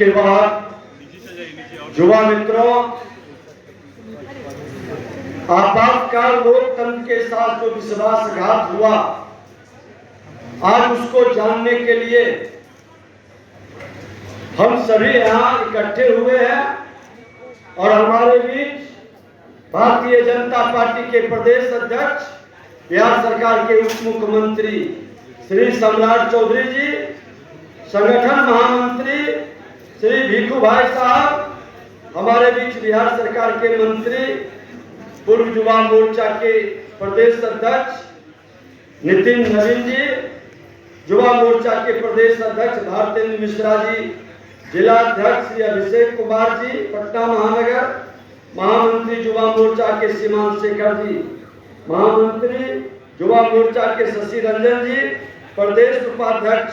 उसके बाद युवा मित्रों, आपातकाल लोकतंत्र के साथ जो विश्वासघात हुआ, आज उसको जानने के लिए हम सभी यहाँ इकट्ठे हुए हैं और हमारे बीच भारतीय जनता पार्टी के प्रदेश अध्यक्ष, बिहार सरकार के उप मुख्यमंत्री श्री सम्राट चौधरी जी, संगठन महामंत्री श्री भिखू भाई साहब, हमारे बीच बिहार सरकार के मंत्री, पूर्व युवा मोर्चा के प्रदेश अध्यक्ष नितिन नवीन जी, युवा मोर्चा के प्रदेश अध्यक्ष भारतेंद्र मिश्रा जी, जिला अध्यक्ष श्री अभिषेक कुमार जी पटना महानगर, महामंत्री युवा मोर्चा के सीमांत शेखर जी, महामंत्री युवा मोर्चा के शशि रंजन जी, प्रदेश उपाध्यक्ष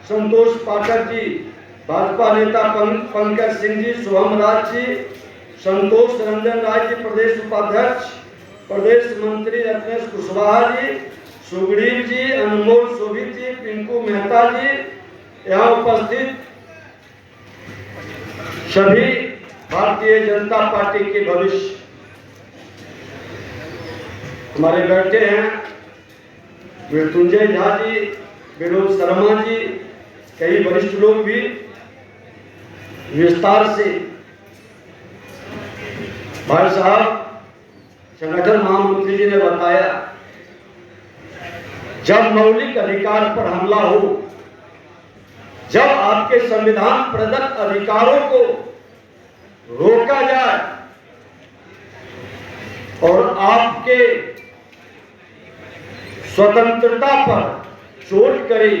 संतोष पाठक जी, भाजपा नेता पंकज सिंह जी, सोहम राज जी, संतोष रंजन राय जी प्रदेश उपाध्यक्ष, प्रदेश मंत्री रत्नेश कुशवाहा जी, सुग्रीव जी, अनमोल शोभित जी, पिंकू मेहता जी, यहाँ उपस्थित सभी भारतीय जनता पार्टी के भविष्य हमारे बैठे हैं, मृत्युंजय झा जी, विनोद शर्मा जी, कई वरिष्ठ लोग भी विस्तार से भाई साहब संगठन महामंत्री जी ने बताया, जब मौलिक अधिकार पर हमला हो, जब आपके संविधान प्रदत्त अधिकारों को रोका जाए और आपके स्वतंत्रता पर चोट करे,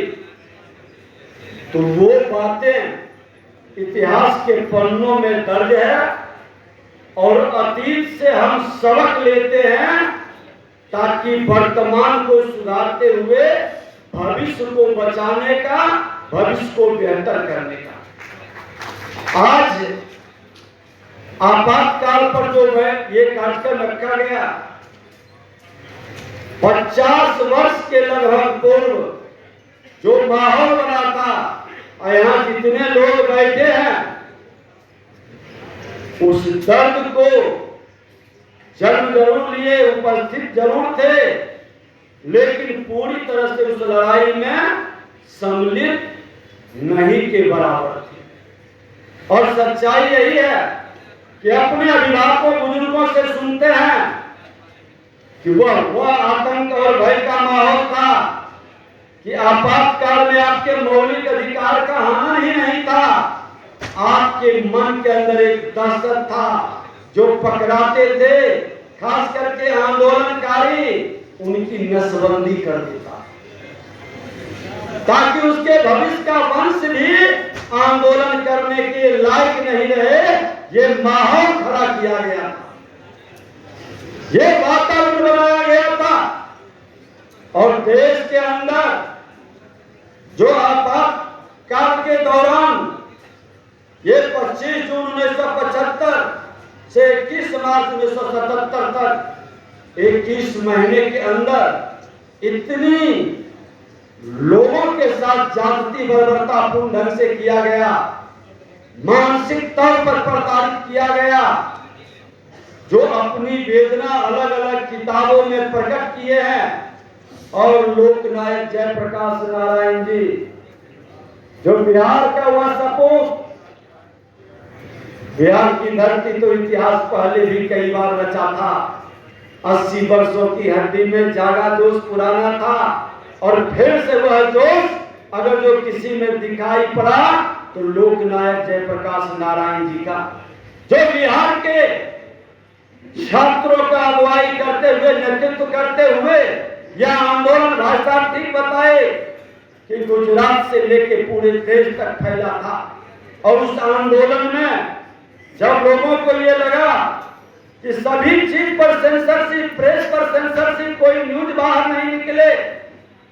तो वो बातें इतिहास के पन्नों में दर्ज है और अतीत से हम सबक लेते हैं ताकि वर्तमान को सुधारते हुए भविष्य को बचाने का, भविष्य को बेहतर करने का। आज आपातकाल पर जो है ये कार्यक्रम रखा गया, 50 वर्ष के लगभग पूर्व जो माहौल बना था, यहाँ जितने लोग बैठे हैं उस दर्द को जन्म जरूर लिए, उपस्थित जरूर थे, लेकिन पूरी तरह से उस लड़ाई में सम्मिलित नहीं के बराबर थे। और सच्चाई यही है कि अपने अभिभावकों बुजुर्गों से सुनते हैं कि वह आतंक और भय का माहौल था कि आपातकाल में आपके मौलिक अधिकार का हनन ही नहीं था, आपके मन के अंदर एक दहशत था जो पकड़ाते थे, खास करके आंदोलनकारी, उनकी नसबंदी कर देता ताकि उसके भविष्य का वंश भी आंदोलन करने के लायक नहीं रहे। ये माहौल खड़ा किया गया था, ये वातावरण बनाया गया था और देश के अंदर जो आपातकाल के दौरान ये 25 जून 1975 से 21 मार्च 1977 तक 21 महीने के अंदर इतनी लोगों के साथ जाति बर्बरतापूर्ण ढंग से किया गया, मानसिक तौर पर प्रताड़ित किया गया, जो अपनी वेदना अलग अलग किताबों में प्रकट किए हैं। और लोकनायक जयप्रकाश नारायण जी, जो बिहार का हुआ सपूत, बिहार की धरती तो इतिहास पहले भी कई बार रचा था, 80 वर्षों की हड्डी में जागा जोश पुराना था और फिर से वह जोश अगर जो किसी में दिखाई पड़ा तो लोकनायक जयप्रकाश नारायण जी का, जो बिहार के छात्रों का अगुवाई करते हुए, नेतृत्व करते हुए यह आंदोलन, भाई साहब ठीक बताए कि गुजरात से लेके पूरे देश तक फैला था। और उस आंदोलन में जब लोगों को ये लगा कि सभी चीज पर सेंसरशिप, प्रेस पर सेंसरशिप, कोई न्यूज बाहर नहीं निकले,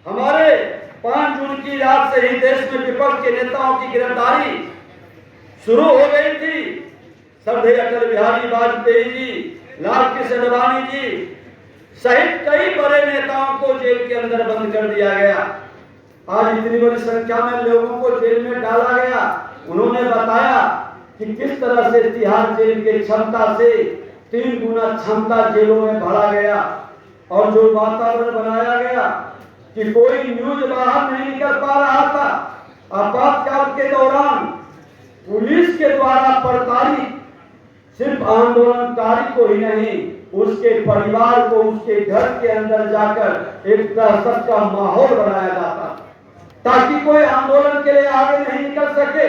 हमारे 5 जून की रात से ही देश में विपक्ष के नेताओं की गिरफ्तारी शुरू हो गई थी। श्रद्धेय अटल बिहारी वाजपेयी जी, लाल कृष्ण अडवाणी जी सहित कई बड़े नेताओं को जेल के अंदर बंद कर दिया गया। आज इतनी बड़ी संख्या में लोगों को जेल में डाला गया उन्होंने बताया कि किस तरह से तिहाड़ जेल के क्षमता से 3 गुना क्षमता जेलों में बढ़ा गया और जो वातावरण बनाया गया कि कोई न्यूज बाहर नहीं निकल पा रहा था। आपातकाल के दौरान पुलिस के द्वारा प्रताड़ित सिर्फ आंदोलनकारी को ही नहीं, उसके परिवार को उसके घर के अंदर जाकर एक दहशत का माहौल बनाया जाता ताकि कोई आंदोलन के लिए आगे नहीं निकल सके।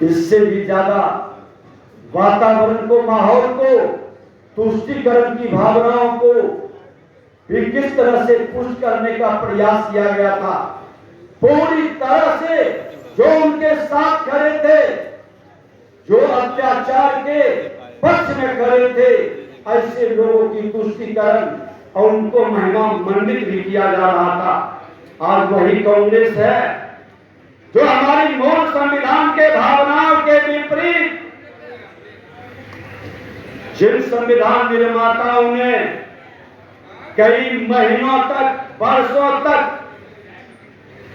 इससे भी ज्यादा वातावरण को, माहौल को, तुष्टीकरण की भावनाओं को भी किस तरह से पुष्ट करने का प्रयास किया गया था। पूरी तरह से जो उनके साथ खड़े थे, जो अत्याचार के पक्ष में खड़े थे, ऐसे लोगों की तुष्टीकरण और उनको महिमा मंडित भी किया जा रहा था। आज वही कांग्रेस है जो हमारी मूल संविधान के भावनाओं के विपरीत, जिन संविधान निर्माताओं ने कई महीनों तक, वर्षों तक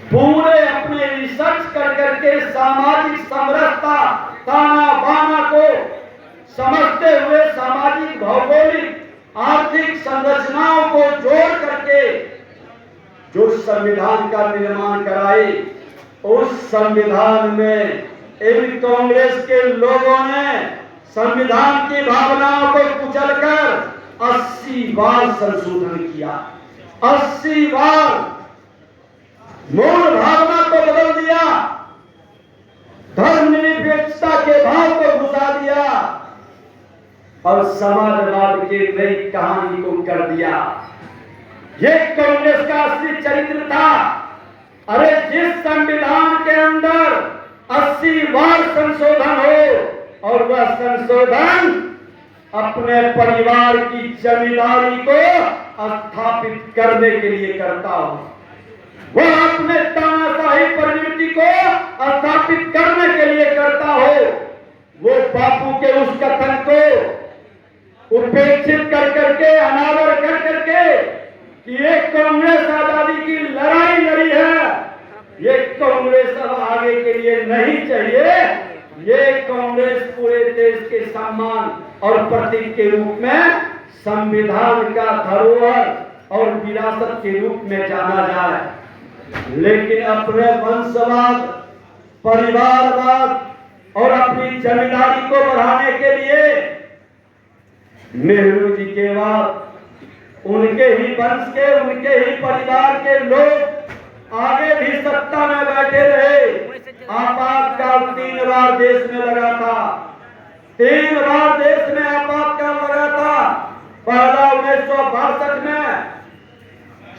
पूरे अपने रिसर्च कर करके सामाजिक समरसता, ताना बाना को समझते हुए सामाजिक, भौगोलिक, आर्थिक संरचनाओं को जोड़ करके जो संविधान का निर्माण कराए, उस संविधान में इन कांग्रेस के लोगों ने संविधान की भावनाओं को कुचलकर 80 बार संशोधन किया। 80 बार मूल भावना को बदल दिया, धर्मनिरपेक्षता के भाव को घुसा दिया और समाजवाद की नई कहानी को कर दिया। ये कांग्रेस का असली चरित्र था। अरे जिस संविधान के अंदर 80 बार संशोधन हो और वह संशोधन अपने परिवार की जमींदारी को स्थापित करने के लिए करता हो, वह अपने तानाशाही प्रवृत्ति को स्थापित करने के लिए करता हो, वो बापू के उस कथन को उपेक्षित कर करके, अनादर कर करके कि ये कांग्रेस आजादी की लड़ाई लड़ी है, ये कांग्रेस अब आगे के लिए नहीं चाहिए, ये कांग्रेस पूरे देश के सम्मान और प्रतीक के रूप में संविधान का धरोहर और विरासत के रूप में जाना जाए। लेकिन अपने वंशवाद, परिवारवाद और अपनी जमींदारी को बढ़ाने के लिए नेहरू जी के बाद उनके ही वंश के, उनके ही परिवार के लोग आगे भी सत्ता में बैठे रहे। आपातकाल 3 बार देश में लगा था, 3 बार देश में आपातकाल लगा था। पहला 1962 में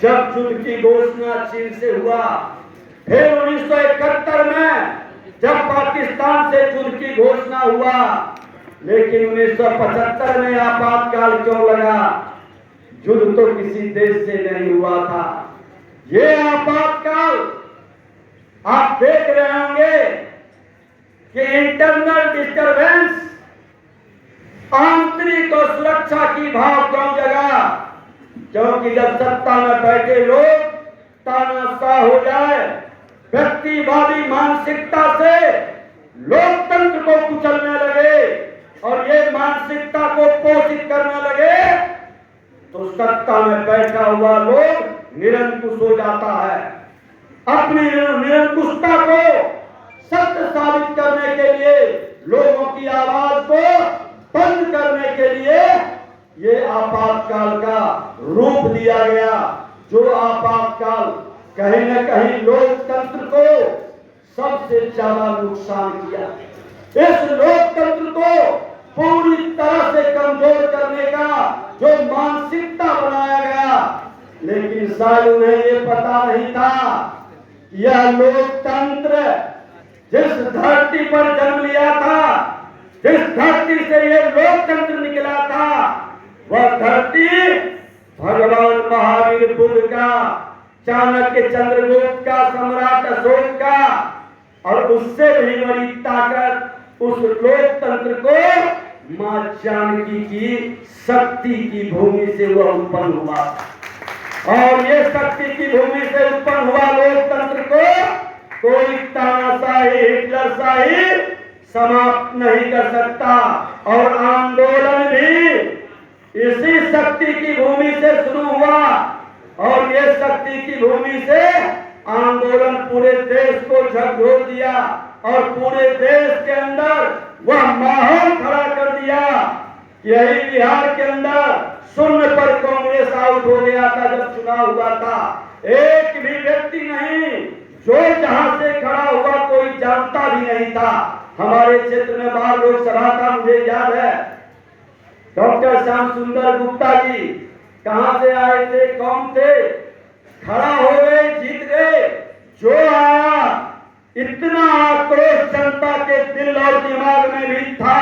जब युद्ध की घोषणा चीन से हुआ, फिर 1971 में जब पाकिस्तान से युद्ध की घोषणा हुआ। लेकिन 1975 में आपातकाल क्यों लगा? युद्ध तो किसी देश से नहीं हुआ था। ये आपातकाल आप देख रहे होंगे कि इंटरनल डिस्टरबेंस, आंतरिक और सुरक्षा की भाव क्यों जगा? क्योंकि जब सत्ता में बैठे लोग तानाशाह हो जाए, व्यक्तिवादी मानसिकता से लोकतंत्र को कुचलने लगे और ये मानसिकता को पोषित करने लगे, तो सत्ता में बैठा हुआ लोग निरंकुश हो जाता है। अपनी निरंकुशता को सत्य साबित करने के लिए, लोगों की आवाज को बंद करने के लिए ये आपातकाल का रूप दिया गया, जो आपातकाल कहीं न कहीं लोकतंत्र को सबसे ज्यादा नुकसान किया। इस लोकतंत्र को पूरी तरह से कमजोर करने का जो मानसिकता बनाया गया, लेकिन शायद उन्हें ये पता नहीं था यह लोकतंत्र जिस धरती पर जन्म लिया था, जिस धरती से ये लोकतंत्र निकला था, वह धरती भगवान महावीर बुद्ध का, चाणक्य चंद्रगुप्त का, सम्राट अशोक का और उससे भी बड़ी ताकत उस लोकतंत्र को मां जानकी की शक्ति की भूमि से वह उत्पन्न हुआ। और ये शक्ति की भूमि से उत्पन्न हुआ लोकतंत्र को कोई तानाशाही हिटलरशाही समाप्त नहीं कर सकता। और आंदोलन भी इसी शक्ति की भूमि से शुरू हुआ और ये शक्ति की भूमि से आंदोलन पूरे देश को झकझोर दिया और पूरे देश के अंदर वह माहौल खड़ा कर दिया। यही बिहार के अंदर शून्य पर कांग्रेस आउट हो गया था जब चुनाव हुआ था। एक भी व्यक्ति नहीं जो जहां से खड़ा हुआ कोई जानता भी नहीं था। हमारे क्षेत्र में बाहर लोकसभा था, मुझे याद है डॉक्टर श्याम सुंदर गुप्ता जी कहां से आए थे, कौन थे, खड़ा हो गए, जीत गए। जो आया इतना आक्रोश जनता के दिल और दिमाग में भी था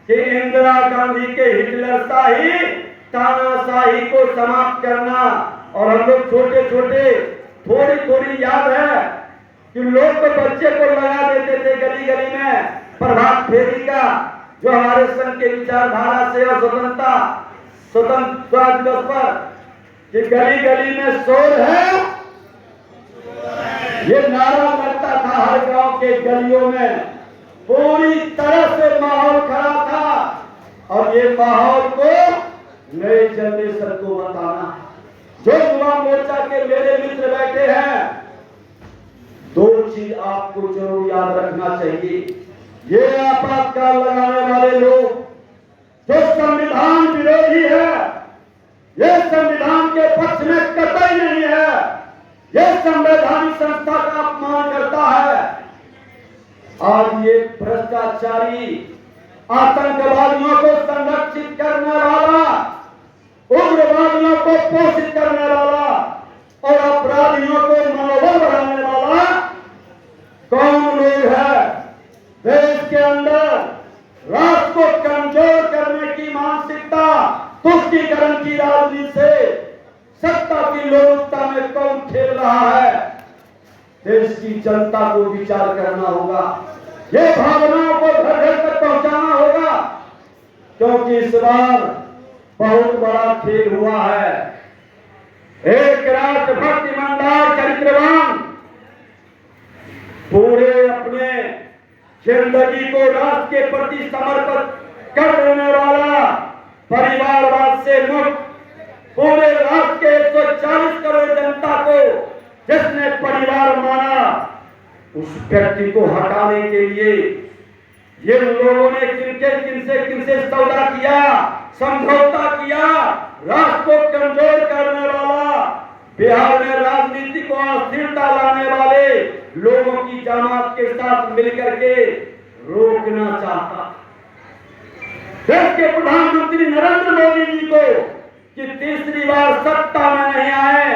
कि इंदिरा गांधी के हिटलरशाही तानाशाही को समाप्त करना। और हम लोग छोटे छोटे थोड़ी थोड़ी याद है कि लोग तो बच्चे को लगा देते थे गली गली में प्रभात फेरी का, जो हमारे संघ के विचारधारा से और स्वतंत्रता दिवस पर कि गली गली में शोर है, ये नारा लगता था हर गांव के गलियों में। पूरी तरह से माहौल खड़ा था और ये माहौल को नए जनरेशन को बताना है। जो युवा मोर्चा के मेरे मित्र बैठे हैं, दो चीज आपको जरूर याद रखना चाहिए। ये आपातकाल लगाने वाले लोग जो संविधान विरोधी है, ये संविधान के पक्ष में कतई नहीं है, ये संवैधानिक संस्था का अपमान करता है। आज ये भ्रष्टाचारी आतंकवादियों को संरक्षित करने वाला, उग्रवादियों को पोषित करने वाला और अपराधियों को मनोबल बढ़ाने वाला कौन लोग है? देश के अंदर राष्ट्र को कमजोर करने की मानसिकता, तुष्टीकरण की राजनीति से सत्ता की लोलुपता में कौन खेल रहा है? देश की जनता को विचार करना होगा, ये भावनाओं को घर घर तक पहुंचाना होगा, क्योंकि इस बार बहुत बड़ा खेल हुआ है। एक राष्ट्रभक्त ईमानदार चरित्रवान पूरे अपने जिंदगी को राष्ट्र के प्रति समर्पित कर देने वाला, परिवारवाद से मुक्त, पूरे राष्ट्र के 140 करोड़ जनता को जिसने परिवार माना, उस व्यक्ति को हटाने के लिए ये लोगों ने किनसे सौदा किया, समझौता किया, राष्ट्र को कमजोर करने वाला, बिहार में राजनीति को अस्थिरता लाने वाले लोगों की जमात के साथ मिलकर के रोकना चाहता। देश के प्रधानमंत्री नरेंद्र मोदी जी को कि तीसरी बार सत्ता में नहीं आए,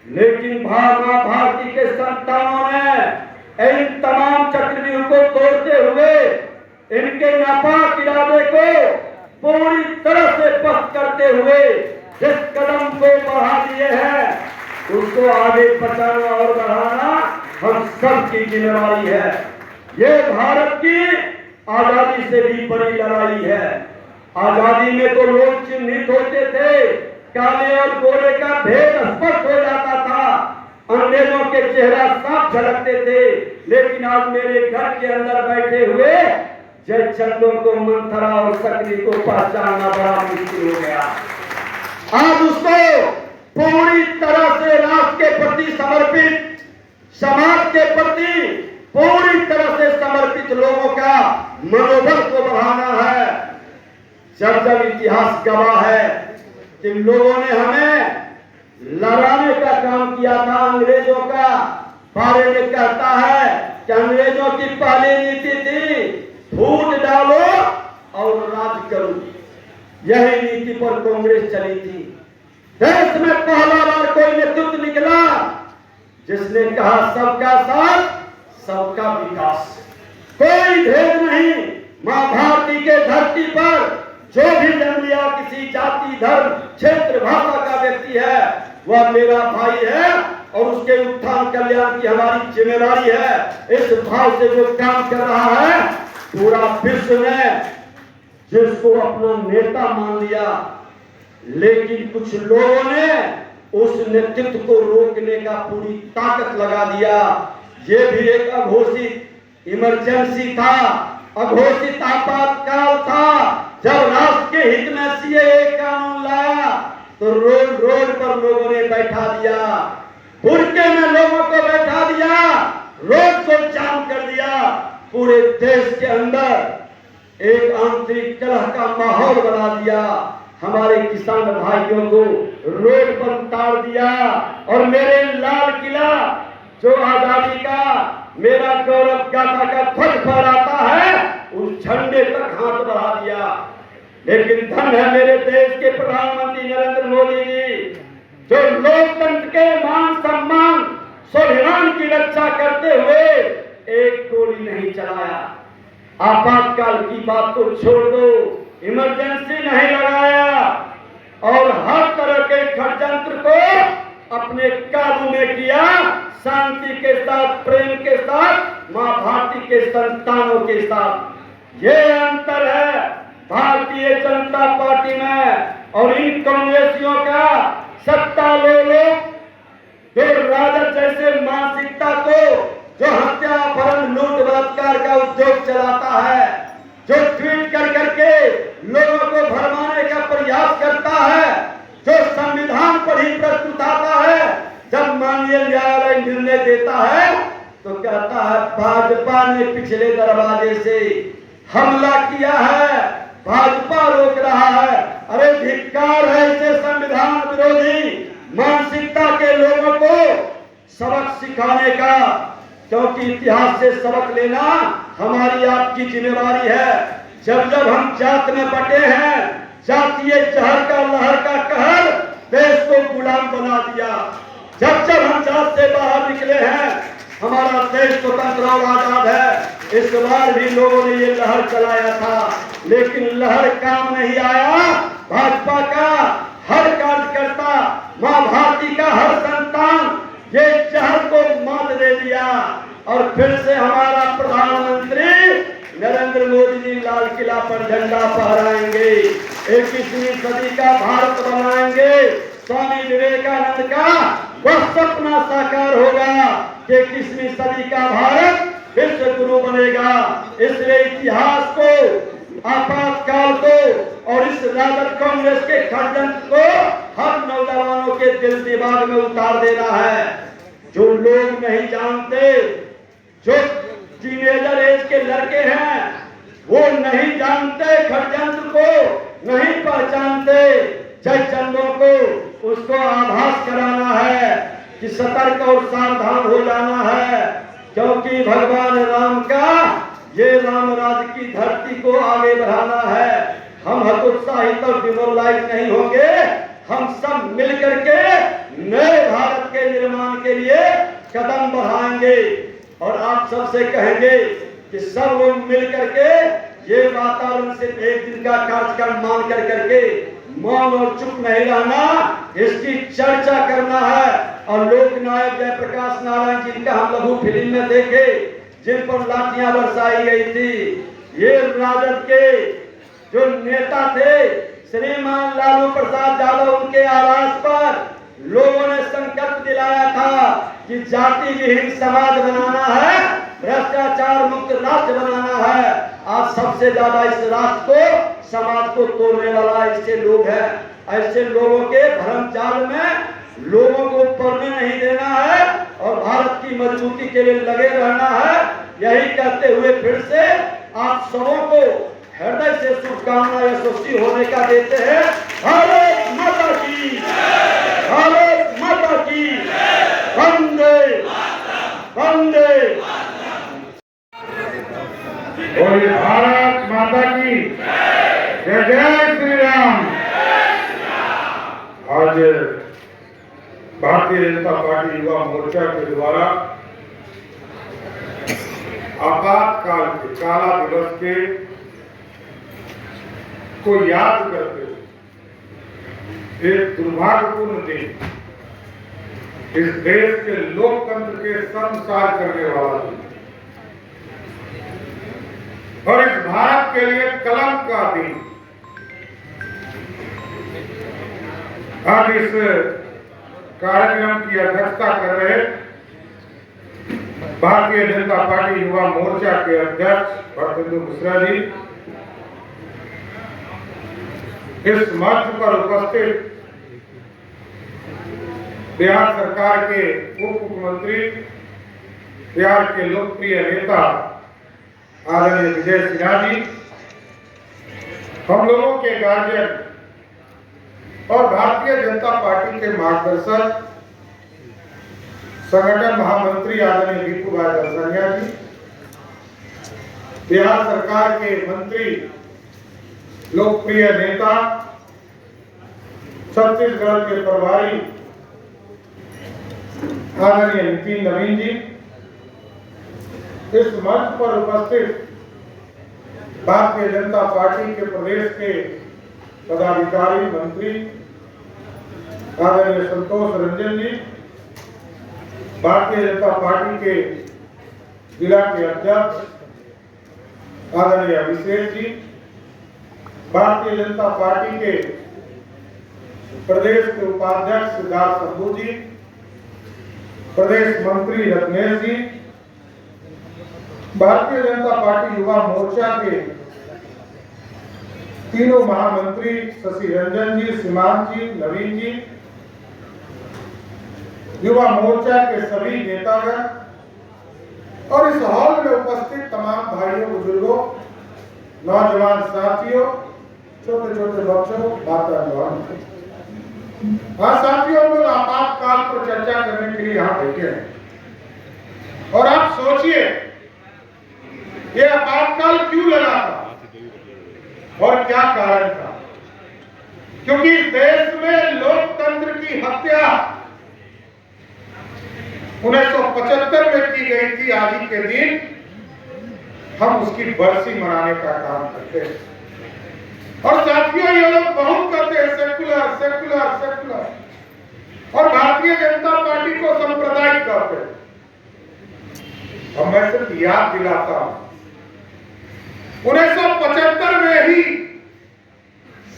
लेकिन मां भारती के संतानों ने इन तमाम चक्रव्यूह को तोड़ते हुए इनके नापाक इरादे को पूरी तरह से पस्त करते हुए जिस कदम को बढ़ा दिए हैं, उसको आगे बचाना और बढ़ाना हम सबकी जिम्मेदारी है। ये भारत की आजादी से भी बड़ी लड़ाई है। आजादी में तो लोग चिन्हित होते थे, काले और गोरे का भेद स्पष्ट हो जाता था, अंग्रेजों के चेहरा साफ झलकते थे। लेकिन आज मेरे घर के अंदर बैठे हुए जयचंदों को, मंथरा और सकरी को पहचानना बड़ा मुश्किल हो गया। आज उसको पूरी तरह से राष्ट्र के प्रति समर्पित, समाज के प्रति पूरी तरह से समर्पित लोगों का मनोबल को बढ़ाना है। जब इतिहास गवाह है कि लोगों ने हमें लड़ाने का काम किया था, अंग्रेजों का बारे में कहता है कि अंग्रेजों की पहली नीति थी फूट डालो और राज करो। यही नीति पर कांग्रेस चली थी। देश में पहला बार कोई नेतृत्व निकला जिसने कहा सबका साथ सबका विकास, कोई भेद नहीं। मां भारती के धरती पर जो भी जन्म लिया किसी जाति, धर्म, क्षेत्र, भाषा का व्यक्ति है, वह मेरा भाई है और उसके उत्थान कल्याण की हमारी जिम्मेदारी है। इस भाव से जो काम कर रहा है, पूरा विश्व ने जिसको अपना नेता मान लिया, लेकिन कुछ लोगों ने उस नेतृत्व को रोकने का पूरी ताकत लगा दिया। ये भी एक अघोषित इमरजेंसी था, अघोषित आपातकाल था। जब राष्ट्र के हित में सीएए कानून लाया तो रोड रोड पर लोगों ने बैठा दिया, बुरके में लोगों को बैठा दिया, रोड को जाम कर दिया। पूरे देश के अंदर एक आंतरिक कलह का माहौल बना दिया। हमारे किसान भाइयों को रोड पर उतार दिया और मेरे लाल किला जो आजादी का मेरा गौरव गाथा का ध्वज फहराता है, उस झंडे तक हाथ बढ़ा दिया। लेकिन धन है मेरे देश के प्रधानमंत्री नरेंद्र मोदी जी, जो लोकतंत्र के मान सम्मान स्वाभिमान की रक्षा करते हुए एक गोली नहीं चलाया। आपातकाल की बात को छोड़ दो, इमरजेंसी नहीं लगाया और हर तरह के षड्यंत्र को अपने काबू में किया। शांति के साथ, प्रेम के साथ, मां भारती के संतानों के साथ। ये अंतर है भारतीय जनता पार्टी में और इन कांग्रेसियों का। सत्ता लोग जो राजद जैसे मानसिकता को, जो हत्या, अपहरण, लूट, बलात्कार का उद्योग चलाता है, जो ट्वीट कर करके लोगों को भरमाने का प्रयास करता है, जो संविधान पर ही प्रश्न उठाता है, जब माननीय न्यायालय निर्णय देता है तो कहता है भाजपा ने पिछले दरवाजे से हमला किया है, भाजपा रोक रहा है। अरे धिक्कार है इसे संविधान विरोधी मानसिकता के लोगों को सबक सिखाने का, क्योंकि इतिहास से सबक लेना हमारी आपकी जिम्मेवारी है। जब जब हम जात में बटे हैं, जातीय जहर का लहर का कहर देश को गुलाम बना दिया। जब जब हम जात से बाहर निकले हैं, हमारा देश स्वतंत्र और आजाद है। इस बार भी लोगों ने ये लहर चलाया था, लेकिन लहर काम नहीं आया। भाजपा का हर कार्यकर्ता, मां भारती का हर संतान ये जहर को मात दे दिया और फिर से हमारा प्रधानमंत्री नरेंद्र मोदी जी लाल किला पर झंडा फहराएंगे, 21वीं सदी का भारत बनाएंगे। स्वामी विवेकानंद का वह सपना साकार होगा कि 21वीं सदी का भारत विश्व गुरु बनेगा। इसलिए इतिहास को, आपातकाल को और इस राजद कांग्रेस के षड्यंत्र को हर नौजवानों के दिल दिमाग में उतार देना है। जो लोग नहीं जानते, जो टीनेजर एज के लड़के हैं, वो नहीं जानते षड्यंत्र को, नहीं पहचानते जय चंदों को, उसको आभास कराना है कि सतर्क और सावधान हो जाना है, क्योंकि भगवान राम का ये राम राज की धरती को आगे बढ़ाना है। हम हतोत्साहित और डिमोरलाइज नहीं होंगे। हम सब मिलकर के नए भारत के निर्माण के लिए कदम बढ़ाएंगे और आप सबसे कहेंगे कि सब लोग मिलकर के ये वातावरण से एक दिन का कार्यक्रम मान कर करके मौन और चुप नहीं रहना, इसकी चर्चा करना है। और लोक नायक जयप्रकाश नारायण जिनका हम लघु फिल्म में देखे, जिन पर लाठियां बरसाई गई थी, ये राजद के जो नेता थे श्रीमान लालू प्रसाद यादव, उनके आवास पर लोगों ने संकल्प दिलाया था कि जाति विहीन समाज बनाना है, भ्रष्टाचार मुक्त राष्ट्र बनाना है। आज सबसे ज्यादा इस राष्ट्र को, समाज को तोड़ने वाला ऐसे लोग हैं। ऐसे लोगों के भ्रम जाल में लोगों को पड़ने नहीं देना है और भारत की मजबूती के लिए लगे रहना है। यही कहते हुए फिर से आप सबों को हृदय से शुभकामना यशस्वी होने का देते हैं। भारत माता की, भारत माता की, वंदे वंदे। बोलिए भारत माता की जय, जय श्री राम। आज भारतीय जनता पार्टी युवा मोर्चा के द्वारा आपातकाल के काला दिवस के को याद करते हुए एक दुर्भाग्यपूर्ण दिन, इस देश के लोकतंत्र के संसार करने वाला दिन और इस भारत के लिए कलंक का दिन, आज इस कार्यक्रम की अध्यक्षता कर रहे भारतीय जनता पार्टी युवा मोर्चा के अध्यक्ष भरतेंदु मिश्रा जी, इस मंच पर उपस्थित बिहार सरकार के उप मुख्यमंत्री, बिहार के लोकप्रिय नेता आदरणीय विजय सिन्हा जी, हम लोगों के गार्जियन और भारतीय जनता पार्टी के मार्गदर्शक संगठन महामंत्री आदरणीय दीपू भाई दर्शनिया जी, बिहार सरकार के मंत्री, लोकप्रिय नेता, छत्तीसगढ़ के प्रभारी आदरणीय नितिन नवीन जी, इस मंच पर उपस्थित भारतीय जनता पार्टी के प्रदेश के पदाधिकारी, मंत्री आदरणीय संतोष रंजन जी, भारतीय जनता पार्टी के जिला के अध्यक्ष आदरणीय अभिषेक जी, भारतीय जनता पार्टी के प्रदेश के उपाध्यक्ष सिद्धार्थ शंभू जी, प्रदेश मंत्री रत्नेश जी, भारतीय जनता पार्टी युवा मोर्चा के तीनों महामंत्री शशि रंजन जी, सीमांत जी, नवीन जी, युवा मोर्चा के सभी नेतागण और इस हॉल में उपस्थित तमाम भाइयों, बुजुर्गों, नौजवान साथियों, छोटे छोटे बच्चों, माताएं, हाँ साथियों, हम लोग आपातकाल पर चर्चा करने के लिए यहाँ बैठे हैं। और आप सोचिए ये आपातकाल क्यों लगा था और क्या कारण था? क्योंकि इस देश में लोकतंत्र की हत्या 1975 में की गई थी। आज ही के दिन हम उसकी बरसी मनाने का काम करते हैं। और साथियों, ये लोग बहुत करते हैं सेक्युलर सेक्युलर सेक्युलर, और भारतीय जनता पार्टी को सांप्रदायिक करते हैं। और मैं सिर्फ याद दिलाता हूं, 1975 में ही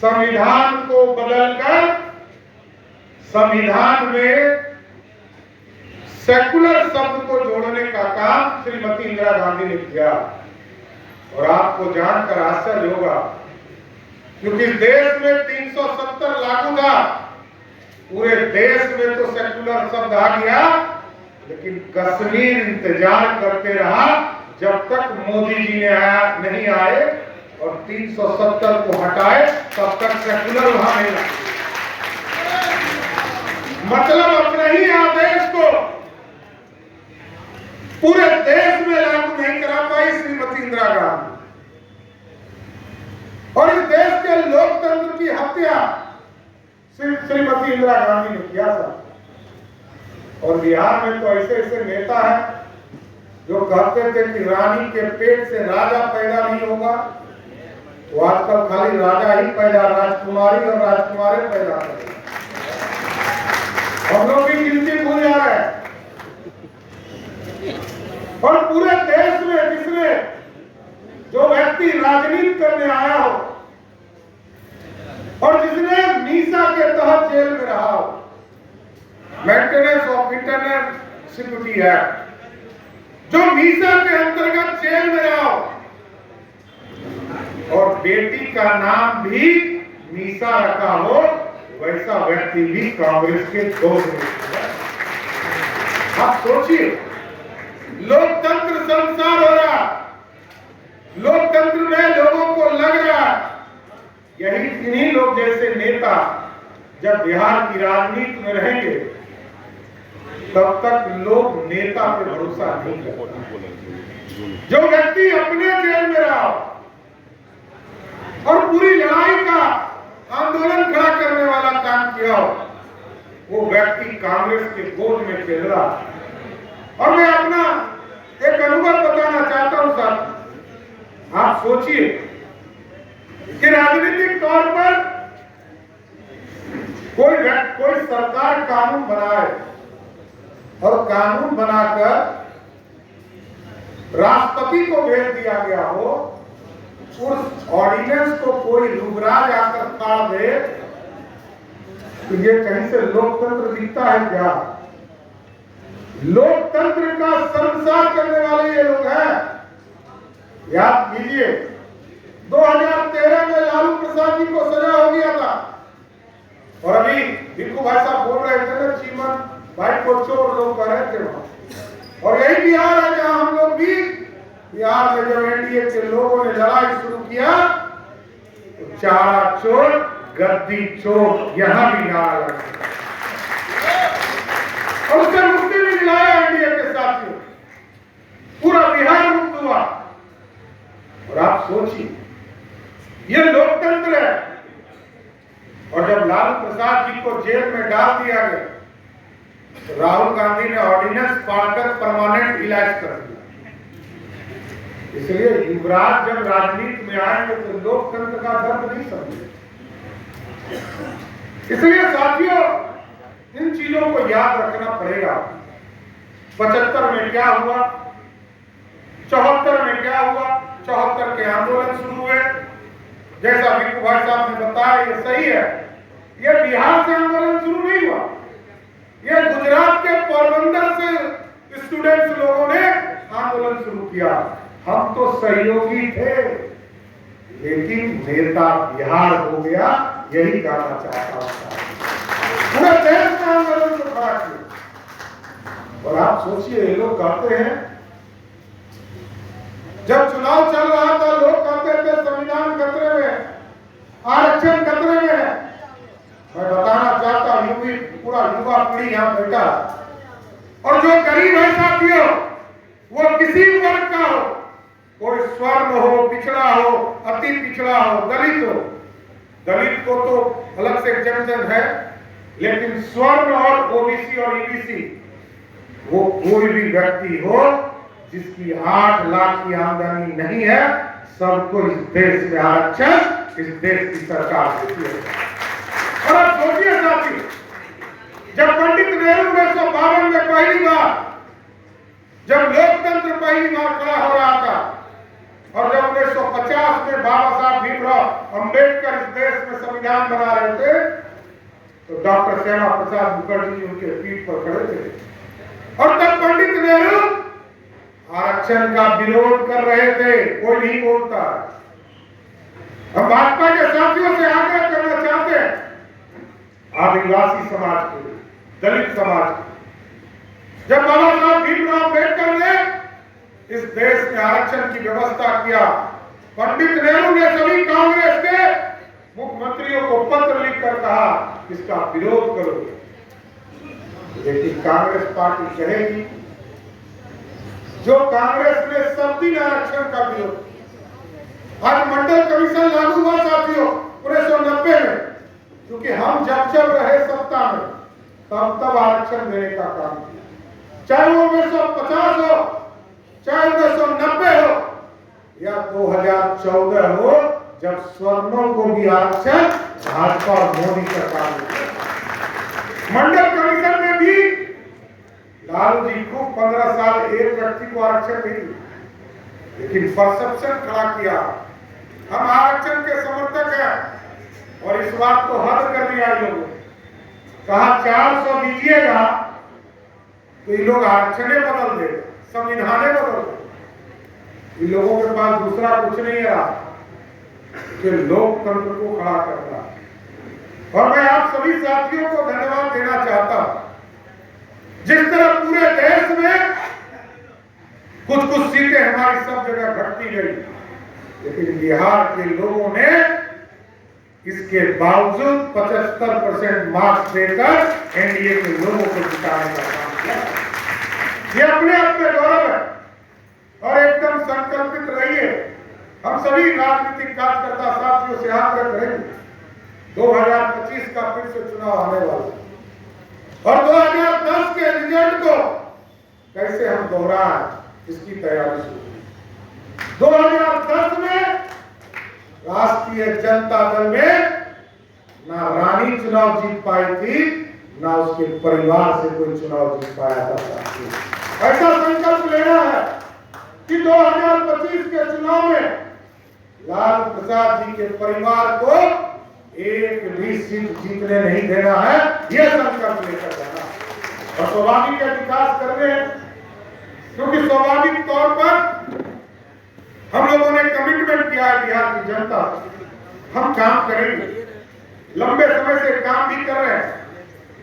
संविधान को बदलकर संविधान में सेकुलर शब्द को जोड़ने का काम श्रीमती इंदिरा गांधी ने किया। और आपको जानकर आश्चर्य होगा, क्योंकि देश में 370 लागू था, पूरे देश में तो सेकुलर शब्द आ गया, लेकिन कश्मीर इंतजार करते रहा जब तक मोदी जी ने नहीं आए और 370 को हटाए, तब तक सेकुलर वहां नहीं लगा। मतलब अपने ही आदेश को पूरे देश में लागू नहीं करा पाई श्रीमती इंदिरा गांधी, और इस देश के लोकतंत्र की हत्या श्रीमती इंदिरा गांधी ने किया था। और बिहार में तो ऐसे ऐसे नेता हैं जो कहते थे कि रानी के पेट से राजा पैदा नहीं होगा, तो आजकल खाली राजा ही पैदा, राजकुमारी और राजकुमारे पैदा कर रहे हैं। हम लोग भी गिनती भूल जा रहे हैं। और पूरे देश में जिसने जो व्यक्ति राजनीति करने आया हो और जिसने मीसा के तहत जेल में रहा हो, maintenance of internal security act, जो मीसा के अंतर्गत जेल में रहा हो, और बेटी का नाम भी मीसा रखा हो, वैसा व्यक्ति भी कांग्रेस के दोस्त में। आप सोचिए, लोकतंत्र संसार हो रहा, लोकतंत्र में लोगों को लग रहा, यही इन्हीं लोग जैसे नेता जब बिहार की राजनीति में रहेंगे, तब तक लोग नेता पे भरोसा नहीं करते। जो व्यक्ति अपने जेल में रहा और पूरी लड़ाई का आंदोलन खड़ा करने वाला काम किया हो, वो व्यक्ति कांग्रेस के गोद में खेल रहा। और मैं अपना एक अनुभव बताना चाहता हूं साहब। आप सोचिए कि राजनीतिक तौर पर कोई सरकार कानून बनाए और कानून बनाकर राष्ट्रपति को भेज दिया गया हो, उस ऑर्डिनेंस को कोई रुगराज आकर फाड़ दे, तो ये कहीं से लोकतंत्र दिखता है क्या? लोकतंत्र का शर्मसार करने वाले ये लोग हैं। याद कीजिए 2013 में लालू प्रसाद जी को सजा हो गया था और अभी भिक्खू भाई साहब बोल रहे थे ना, चीमन भाई को चोर लोग कह रहे थे वहां। और यही बिहार है जहां हम लोग भी, बिहार में जब एनडीए के लोगों ने लड़ाई शुरू किया तो चारा चोर गद्दी चोर यहां भी नारा लगा और उससे मुक्ति भी दिलाया एनडीए के साथियों। पूरा बिहार मुक्त हुआ। और आप सोचिए ये लोकतंत्र है। और जब लालू प्रसाद जी को जेल में डाल दिया गया तो राहुल गांधी ने ऑर्डिनेंस पाकर परमानेंट इलाज कर दिया। इसलिए युवराज जब राजनीति में आएंगे तो लोकतंत्र का दर्द नहीं समझे। इसलिए साथियों इन चीजों को याद रखना पड़ेगा। 75 में क्या हुआ, 74 में क्या हुआ, 74 के आंदोलन शुरू हुए। जैसा भिक्खू भाई साहब ने बताया ये सही है। ये बिहार से आंदोलन शुरू नहीं हुआ, ये गुजरात के पोरबंदर से स्टूडेंट्स लोगों ने आंदोलन शुरू किया। हम तो सहयोगी थे लेकिन नेता बिहार हो गया, यही कहना चाहता हूं। पूरे देश में आंदोलन को खड़ा किया। और आप सोचिए ये लोग कहते हैं जब चुनाव चल रहा था लोग कहते थे संविधान खतरे में, आरक्षण खतरे में है। मैं बताना चाहता हूं पूरा युवा पीढ़ी यहां बैठा और जो गरीब है साथियों वो किसी वर्ग का हो, कोई स्वर्ण हो, पिछड़ा हो, अति पिछड़ा हो, दलित हो। दलित को तो अलग से एग्जेम्पशन है, लेकिन स्वर्ण और ओबीसी और ईबीसी वो कोई भी व्यक्ति हो जिसकी 8 लाख की आमदनी नहीं है, सबको इस देश में आरक्षण इस देश की सरकार देती है। और आप सोचिए साथी जब पंडित नेहरू 1952 में पहली बार जब लोकतंत्र पहली बार खड़ा हो रहा था और जब 1950 में बाबा साहब भीमराव अंबेडकर इस देश में संविधान बना रहे थे तो डॉक्टर श्यामा प्रसाद मुखर्जी उनके पीठ पर खड़े थे और तब पंडित नेहरू आरक्षण का विरोध कर रहे थे। कोई नहीं बोलता। हम भाजपा के साथियों से आग्रह करना चाहते हैं आदिवासी समाज के, दलित समाज के। जब बाबा साहब भीमराव अम्बेडकर ने इस देश में आरक्षण की व्यवस्था किया, पंडित नेहरू ने सभी कांग्रेस के मुख्यमंत्रियों को पत्र लिखकर कहा इसका विरोध करो। लेकिन कांग्रेस पार्टी कहेगी जो कांग्रेस ने सब दिन आरक्षण का विरोध। आज मंडल कमीशन लागू हुआ साथियों 1990 में, क्योंकि हम जब रहे सत्ता में तब आरक्षण देने का काम किया, चाहे वो 1950 हो, चाहे 1990 हो या 2014 हो, जब स्वर्णों को भी आरक्षण भाजपा और मोदी सरकार ने। मंडल कमीशन में भी लालू जी को 15 साल एक व्यक्ति को आरक्षण नहीं दिया, लेकिन परसेप्शन खड़ा किया हम आरक्षण के समर्थक हैं। और इस बात को हद कर दिया लोगों ने, कहा 400 दीजिएगा तो ये लोग आरक्षण बदल देगा, संविधान बदल देगा। इन लोगों के पास दूसरा कुछ नहीं रहा कि लोकतंत्र को खड़ा करना। और मैं आप सभी साथियों को धन्यवाद देना चाहता हूं। जिस तरह पूरे देश में कुछ सीटें हमारी सब जगह घटती गई, लेकिन बिहार के लोगों ने इसके बावजूद 75% मार्क्स देकर एनडीए के लोगों को जिताने का काम किया। ये अपने आप में गौरव है और एकदम संकल्पित रहिए। हम सभी राजनीतिक कार्यकर्ता साथियों से आग्रह करेंगे 2025 का फिर से चुनाव आने वाला और 2010 के रिजल्ट को कैसे हम दोहराएं इसकी तैयारी शुरू। 2010 में राष्ट्रीय जनता दल में ना रानी चुनाव जीत पाई थी, ना उसके परिवार से कोई चुनाव जीत पाया था। ऐसा संकल्प लेना है कि 2025 के चुनाव में लालू प्रसाद जी के परिवार को एक भी सीट जीतने नहीं देना है, यह संकल्प लेकर जाना। और स्वाभाविक है विकास करने हैं, क्योंकि स्वाभाविक तौर पर हम लोगों ने कमिटमेंट किया है बिहार की जनता, हम काम करेंगे, लंबे समय से काम भी कर रहे हैं,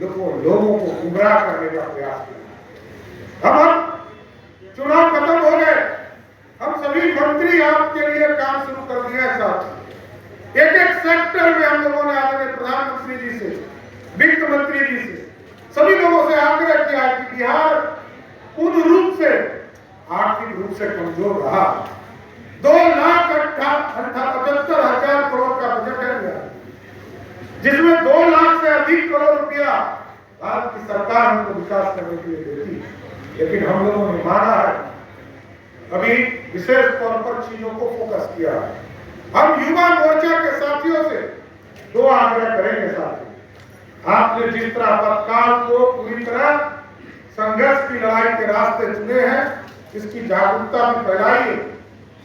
लोगों को गुमराह करने का प्रयास किया। अब चुनाव खत्म हो गए, हम सभी मंत्री आपके लिए काम शुरू कर दिए हैं साथ। एक एक सेक्टर में हम लोगों ने आदरणीय प्रधानमंत्री जी से, वित्त मंत्री जी से, सभी लोगों से आग्रह किया कि बिहार पूर्ण रूप से आर्थिक रूप से कमजोर रहा। 2,78,000 करोड़ का बजट है, जिसमें 2 लाख से अधिक करोड़ रुपया भारत की सरकार हमको विकास करने के लिए देती है। लेकिन हम लोगों ने माना है, अभी विशेष तौर पर चीजों को फोकस किया है। हम युवा मोर्चा के साथियों से 2 आग्रह करेंगे। साथियों, आपने जिस तरह तत्काल को पूरी तरह संघर्ष की लड़ाई के रास्ते चुने हैं, इसकी जागरूकता भी फैलाई है,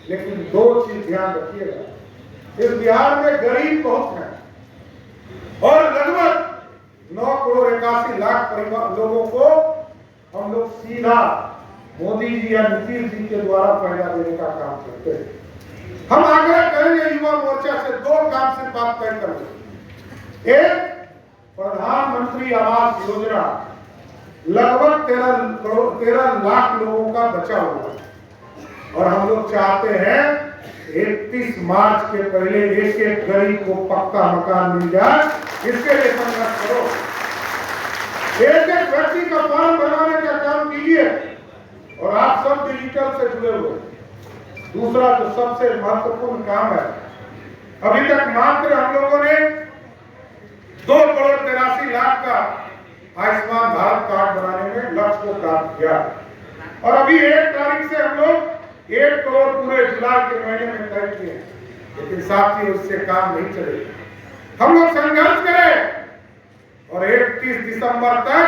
लेकिन 2 चीज ध्यान रखिएगा। इस बिहार में गरीब बहुत हैं और लगभग 9 करोड़ 81 लाख परिवार लोगों को हम लोग सीधा मोदी जी या नीतीश जी के द्वारा फायदा देने का काम करते हैं। हम आग्रह करेंगे युवा मोर्चा से 2 काम से बात तय कर। एक, प्रधानमंत्री आवास योजना लगभग 13 लाख लोगों का बचा हुआ है और हम लोग चाहते हैं 31 मार्च के पहले एक गरीब को पक्का मकान मिल जाए। इसके लिए संघर्ष करो, एक व्यक्ति का फॉर्म बनाने का काम कीजिए और आप सब डिजिटल से जुड़े हुए। दूसरा जो सबसे महत्वपूर्ण काम है, अभी तक मात्र हम लोगों ने 2 करोड़ 83 लाख का आयुष्मान भारत कार्ड बनाने में लक्ष्य को प्राप्त किया और अभी 1 तारीख से हम लोग 1 करोड़ पूरे जुलाई के महीने में तय किए। लेकिन साथ ही उससे काम नहीं चलेगा, हम लोग संघर्ष करें और 31 दिसंबर तक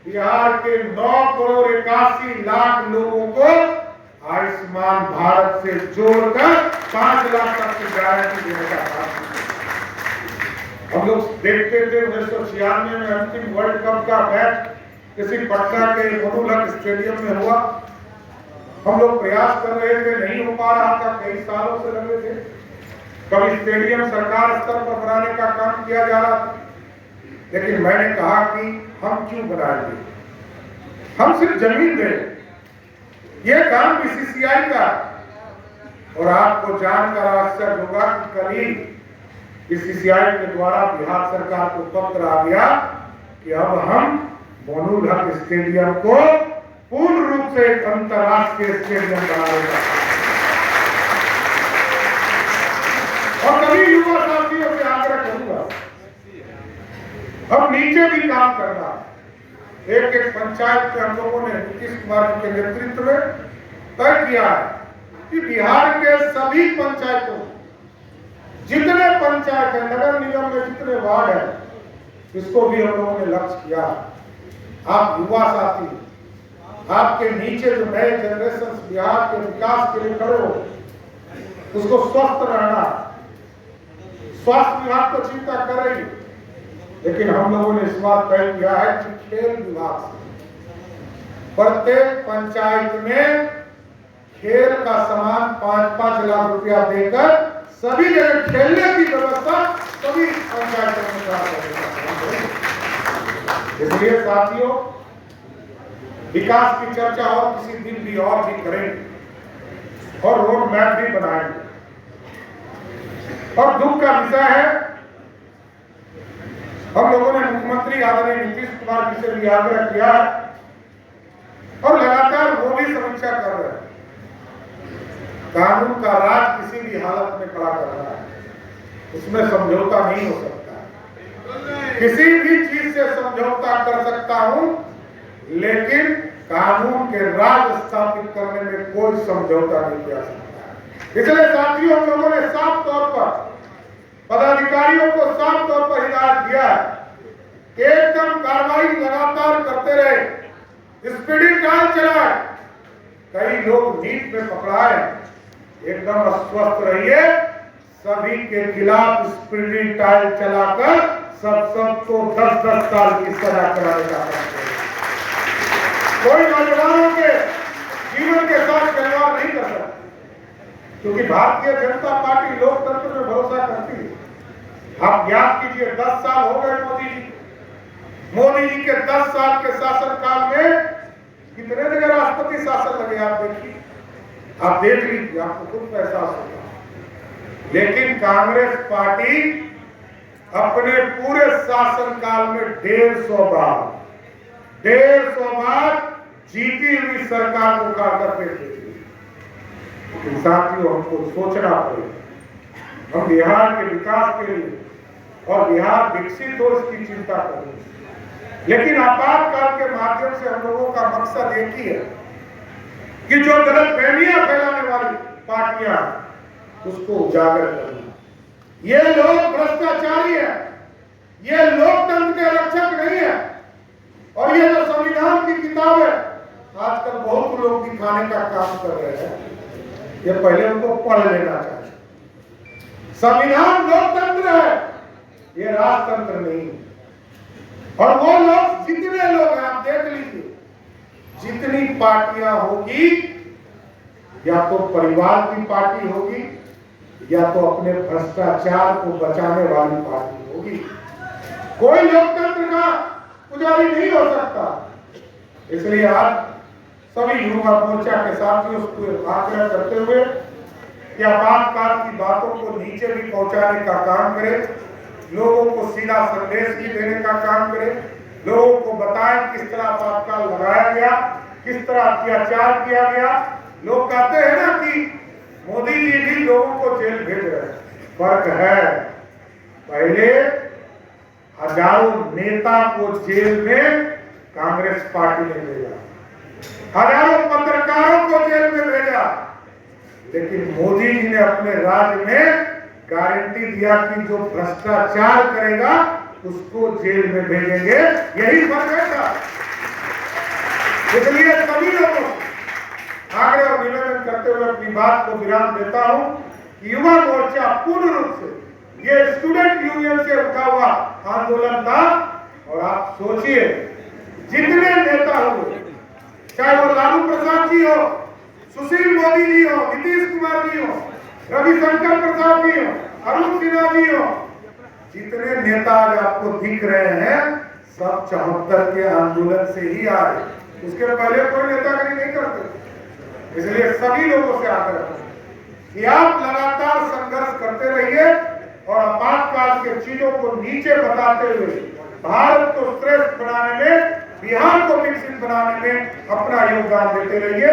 बिहार के 9 करोड़ 81 लाख लोगों को आयुष्मान भारत से जोड़कर 5 लाख तक की गारंटी देने का काम। हम लोग देखते थे 1996 में अंतिम वर्ल्ड कप का मैच किसी पटना के मनुलक स्टेडियम में हुआ। हम लोग प्रयास कर रहे थे, नहीं हो पा रहा था, कई सालों से लगे थे। कभी स्टेडियम सरकार स्तर पर बनाने का काम किया जा रहा था, लेकिन मैंने कहा कि हम क्यों बनाएंगे, हम सिर्फ जमीन दें, यह काम बीसीसीआई का। और आपको जानकर आश्चर्य होगा कि कल ही बीसीसीआई के द्वारा बिहार सरकार को पत्र आ गया कि अब हम मोनूल हक स्टेडियम को पूर्ण रूप से एक अंतरराष्ट्रीय स्टेडियम बनाने का। और सभी युवा साथियों से आग्रह करूंगा, अब नीचे भी काम करना। एक पंचायत के हम लोगों ने नीतीश कुमार के नेतृत्व में तय किया है कि बिहार के सभी पंचायतों, जितने पंचायत है, नगर निगम में जितने वार्ड है, इसको भी हम लोगों ने लक्ष्य किया। आप युवा साथी, आपके नीचे जो नए जनरेशन बिहार के विकास के लिए खड़े हो, उसको स्वस्थ रहना। स्वास्थ्य विभाग को चिंता कर रही, लेकिन हम लोगों ने इस बार तय किया है कि खेल विभाग से प्रत्येक पंचायत में खेल का सामान 5-5 लाख रुपया देकर सभी जगह खेलने की व्यवस्था सभी पंचायतों में करेंगे। इसलिए साथियों, विकास की चर्चा और किसी दिन भी और भी करेंगे और रोड मैप भी बनाएंगे। और दुख का विषय है, हम लोगों ने मुख्यमंत्री आदरणीय नीतीश कुमार जी से भी आग्रह किया और लगातार वो भी समीक्षा कर रहे हैं। कानून का राज किसी भी हालत में खड़ा कर रहा है, उसमें समझौता नहीं हो सकता। किसी भी चीज से समझौता कर सकता हूं, लेकिन कानून के राज स्थापित करने में कोई समझौता नहीं किया सकता। इसलिए साथियों, हम लोगों ने साफ तौर पर पदाधिकारियों को साफ तौर पर हिदायत दिया है, एकदम कार्रवाई लगातार करते रहे, स्पीडी ट्रायल चलाए। कई लोग नीट में पकड़ाए, एकदम अस्वस्थ रहिए, सभी के खिलाफ स्पीडी ट्रायल चलाकर सबको 10-10 साल की सजा कराने का काम करें। कोई नौजवानों के जीवन के साथ खिलवाड़ नहीं कर सकता, क्योंकि भारतीय जनता पार्टी लोकतंत्र में भरोसा करती है। आप याद कीजिए 10 साल हो गए मोदी जी के 10 साल के शासनकाल में कितने जगह राष्ट्रपति शासन लगे, आप देखिए, आप देख लीजिए, आपको खुद का एहसास होगा। लेकिन कांग्रेस पार्टी अपने पूरे शासनकाल में 150 बार जीती हुई सरकार को कारगर पेश की। लेकिन साथियों, हमको सोचना पड़ेगा, हम बिहार के विकास के लिए और बिहार विकसित हो इसकी चिंता करें। लेकिन आपातकाल के माध्यम से हम लोगों का मकसद एक ही है कि जो गलतफहमियां फैलाने वाली पार्टियां उसको उजागर करना। ये लोग भ्रष्टाचारी है, ये लोकतंत्र के रक्षक नहीं है, और ये जो संविधान की किताब है आजकल बहुत लोग दिखाने का काम कर रहे हैं, ये पहले उनको पढ़ लेना चाहिए। संविधान लोकतंत्र है, ये राजतंत्र नहीं है। और वो लोग, जितने लोग हैं, आप देख लीजिए, जितनी पार्टियां होगी, या तो परिवार की पार्टी होगी या तो अपने भ्रष्टाचार को बचाने वाली पार्टी होगी। कोई लोकतंत्र का पुजारी नहीं हो सकता। इसलिए आज सभी युवा मोर्चा के साथियों को आग्रह करते हुए कि आपातकाल की बातों को नीचे भी पहुंचाने का काम करें, लोगों को सीधा संदेश भी देने का काम करें, लोगों को बताएं किस तरह आपातकाल लगाया गया, किस तरह अत्याचार किया गया। लोग कहते हैं ना कि मोदी जी भी लोगों को जेल भेज रहे हैं, फर्क है, पहले हजारों नेता को जेल में कांग्रेस पार्टी ने भेजा, हजारों पत्रकारों को जेल में भेजा, लेकिन मोदी जी ने अपने राज्य में गारंटी दिया कि जो भ्रष्टाचार करेगा उसको जेल में भेजेंगे। यही फर्क है। इसलिए सभी लोगों को आग्रह और निवेदन करते हुए अपनी बात को विराम देता हूं कि युवा मोर्चा पूर्ण रूप से ये स्टूडेंट यूनियन से उठा हुआ आंदोलन था। और आप सोचिए, जितने नेता हुए, चाहे वो लालू प्रसाद जी हो, सुशील मोदी जी हो, नीतीश कुमार जी हो, रविशंकर प्रसाद जी हो, अरुण सिन्हा जी हो, जितने नेता आज आपको दिख रहे हैं सब 74 के आंदोलन से ही आए। उसके पहले कोई नेतागिरी नहीं करते। इसलिए सभी लोगों से आग्रह है कि आप लगातार संघर्ष करते रहिए और आपातकाल के चीजों को नीचे बताते हुए भारत को श्रेष्ठ बनाने में, बिहार को विकसित बनाने में अपना योगदान देते रहिए।